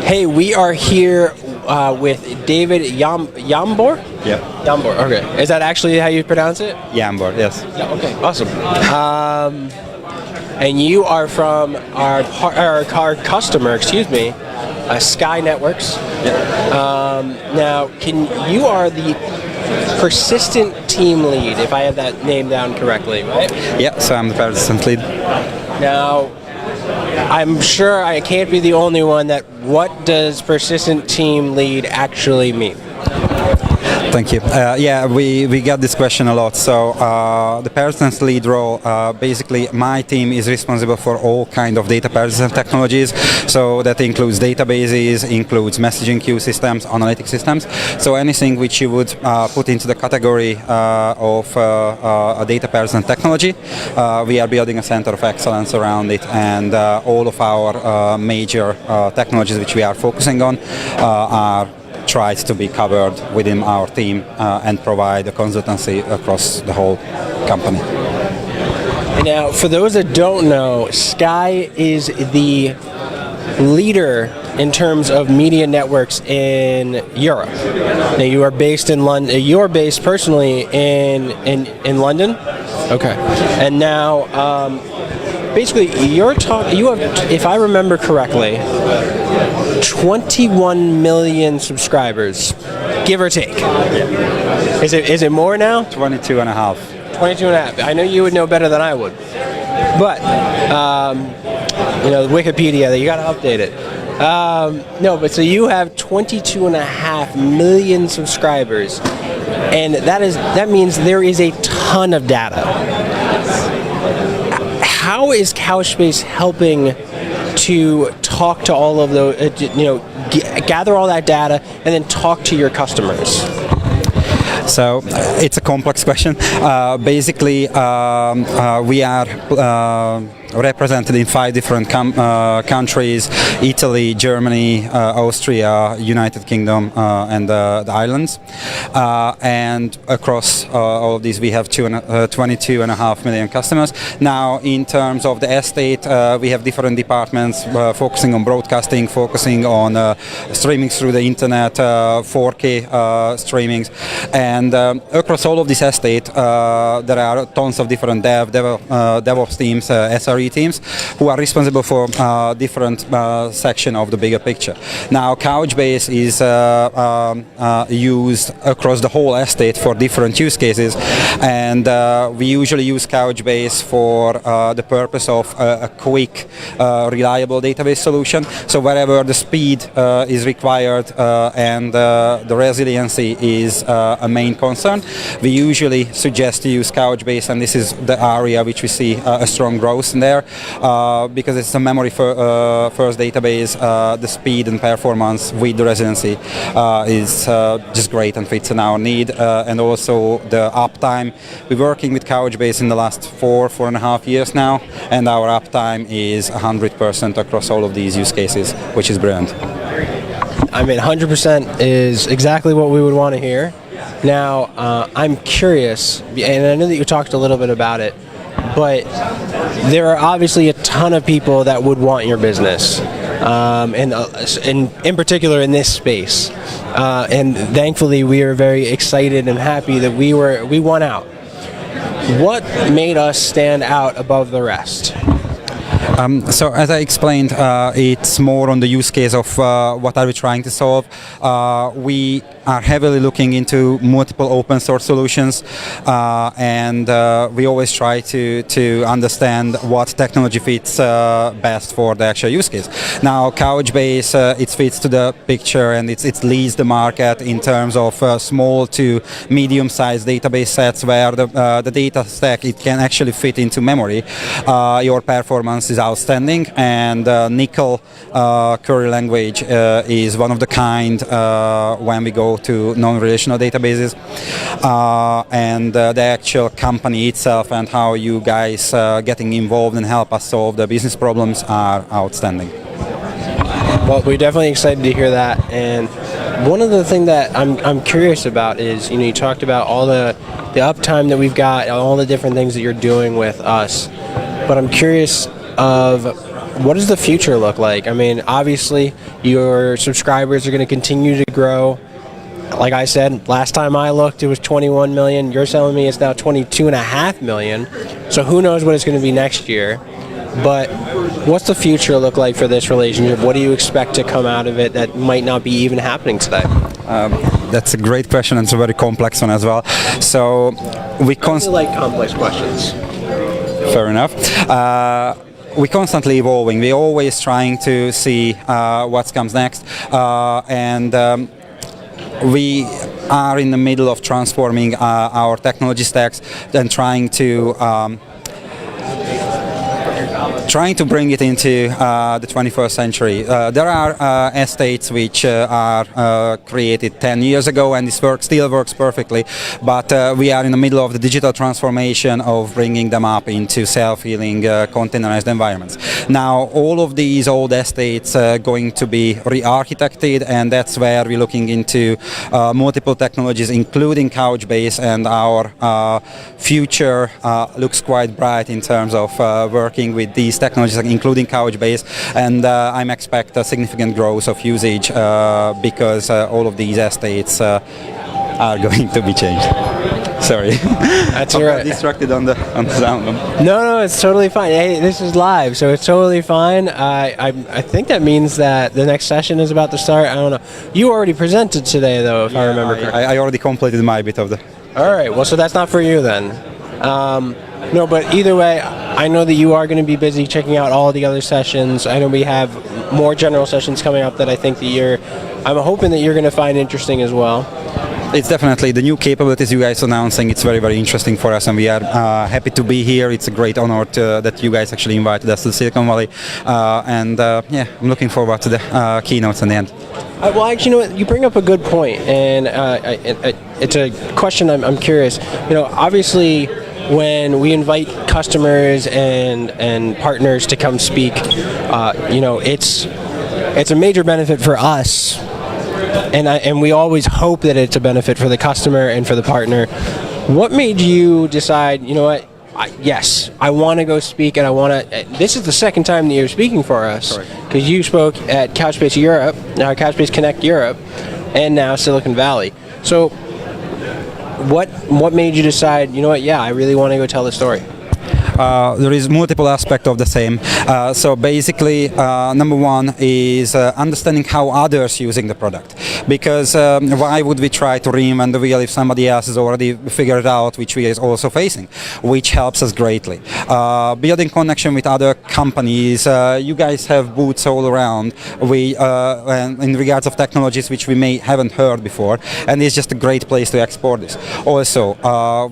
Hey, we are here with David Jambor? Yeah. Jambor, okay. Is that actually how you pronounce it? Jambor, yes. Yeah, okay, awesome. And you are from our customer, Sky Networks. Yeah. Now, you are the persistent team lead, if I have that name down correctly, right? Yeah, so I'm the persistent lead. Now, I'm sure I can't be the only one that. What does persistent team lead actually mean? Thank you. Yeah, we get this question a lot. So the persistent lead role, basically my team is responsible for all kind of data persistent technologies. So that includes databases, includes messaging queue systems, analytic systems. So anything which you would put into the category of a data persistent technology, we are building a center of excellence around it, and all of our major technologies which we are focusing on are tries to be covered within our team and provide a consultancy across the whole company. Now, for those that don't know, Sky is the leader in terms of media networks in Europe. Now, you are based in London. You're based personally in London. Okay. And now, basically, you have, if I remember correctly, 21 million subscribers, give or take. Yeah. Is it more now? 22 and a half. 22 and a half. I know you would know better than I would. But, Wikipedia, you got to update it. No, but so you have 22 and a half million subscribers, and that means there is a ton of data. How is Couchbase helping to talk to all of those, gather all that data and then talk to your customers? So it's a complex question. Basically, we are represented in 5 different countries: Italy, Germany, Austria, United Kingdom, and the islands. And across all of these, we have 22.5 million customers. Now, in terms of the estate, we have different departments focusing on broadcasting, focusing on streaming through the internet, 4K streamings. And across all of this estate, there are tons of different DevOps teams, SRE teams, who are responsible for different section of the bigger picture. Now, Couchbase is used across the whole estate for different use cases, and we usually use Couchbase for the purpose of a quick, reliable database solution. So wherever the speed is required and the resiliency is a main concern, we usually suggest to use Couchbase, and this is the area which we see a strong growth in there, because it's a memory first database. The speed and performance with the resiliency is just great and fits in our need, and also the uptime. We're working with Couchbase in the last 4.5 years now, and our uptime is 100% across all of these use cases, which is brilliant. I mean, 100% is exactly what we would want to hear. Now, I'm curious, and I know that you talked a little bit about it, but there are obviously a ton of people that would want your business, and in particular in this space. And thankfully, we are very excited and happy that we won out. What made us stand out above the rest? So as I explained, it's more on the use case of what are we trying to solve. We are heavily looking into multiple open source solutions, and we always try to understand what technology fits best for the actual use case. Now, Couchbase, it fits to the picture, and it leads the market in terms of small to medium-sized database sets where the data stack, it can actually fit into memory. Your performance is outstanding, and Nickel query language is one of the kind when we go to non-relational databases, and the actual company itself and how you guys getting involved and help us solve the business problems are outstanding. Well, we're definitely excited to hear that, and one of the things that I'm curious about is, you talked about all the uptime that we've got, all the different things that you're doing with us, but I'm curious of what does the future look like? I mean, obviously, your subscribers are going to continue to grow. Like I said, last time I looked, it was 21 million. You're telling me it's now 22.5 million. So who knows what it's going to be next year? But what's the future look like for this relationship? What do you expect to come out of it that might not be even happening today? That's a great question, and it's a very complex one as well. So we like complex questions. Fair enough. We're constantly evolving. We're always trying to see what comes next, and we are in the middle of transforming our technology stacks and trying to bring it into the 21st century. There are estates which are created 10 years ago, and this still works perfectly, but we are in the middle of the digital transformation of bringing them up into self-healing containerized environments. Now all of these old estates are going to be re-architected, and that's where we're looking into multiple technologies, including Couchbase, and our future looks quite bright in terms of working with these technologies, including Couchbase, and I'm expect a significant growth of usage because all of these estates are going to be changed. Sorry, that's all right. Distracted on the sound. No, it's totally fine. Hey, this is live, so it's totally fine. I think that means that the next session is about to start. I don't know. You already presented today, though, if I remember correctly. I already completed my bit of the. All right. Well, so that's not for you then. No, but either way, I know that you are going to be busy checking out all the other sessions. I know we have more general sessions coming up that I think that I'm hoping that you're going to find interesting as well. It's definitely the new capabilities you guys are announcing. It's very, very interesting for us, and we are happy to be here. It's a great honor that you guys actually invited us to Silicon Valley, and I'm looking forward to the keynotes in the end. Well, actually, you know what? You bring up a good point, and it's a question I'm curious. You know, obviously, when we invite customers and partners to come speak, you know, it's a major benefit for us, and we always hope that it's a benefit for the customer and for the partner. What made you decide, you know what, yes, I want to go speak, and I want to. This is the second time that you're speaking for us, because you spoke at Couchbase Europe, now Couchbase Connect Europe, and now Silicon Valley. So what made you decide, you know what, yeah, I really want to go tell the story? There is multiple aspects of the same. So basically, number one is understanding how others using the product. Because why would we try to reinvent the wheel if somebody else has already figured it out, which we are also facing, which helps us greatly. Building connection with other companies. You guys have booths all around. In regards of technologies which we haven't heard before, and it's just a great place to export this. Also,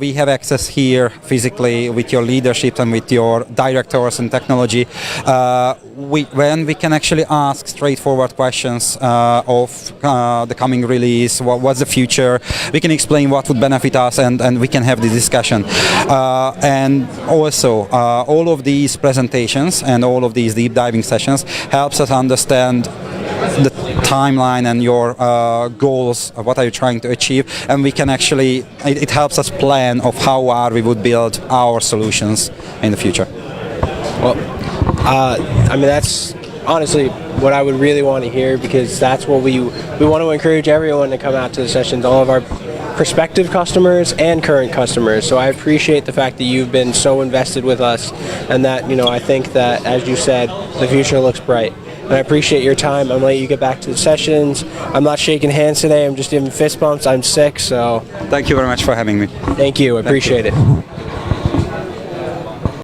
we have access here physically with your leadership and with your directors and technology, when we can actually ask straightforward questions of the coming release, what's the future, we can explain what would benefit us, and we can have the discussion. And also, all of these presentations and all of these deep diving sessions helps us understand the timeline and your goals, what are you trying to achieve, and we can actually, it helps us plan of how we would build our solutions in the future. Well, I mean, that's honestly what I would really want to hear, because that's what we want to encourage everyone to come out to the sessions, all of our prospective customers and current customers. So I appreciate the fact that you've been so invested with us, and that, you know, I think that, as you said, the future looks bright. And I appreciate your time. I'm going to let you get back to the sessions. I'm not shaking hands today. I'm just giving fist bumps. I'm sick, so. Thank you very much for having me. Thank you. I appreciate it.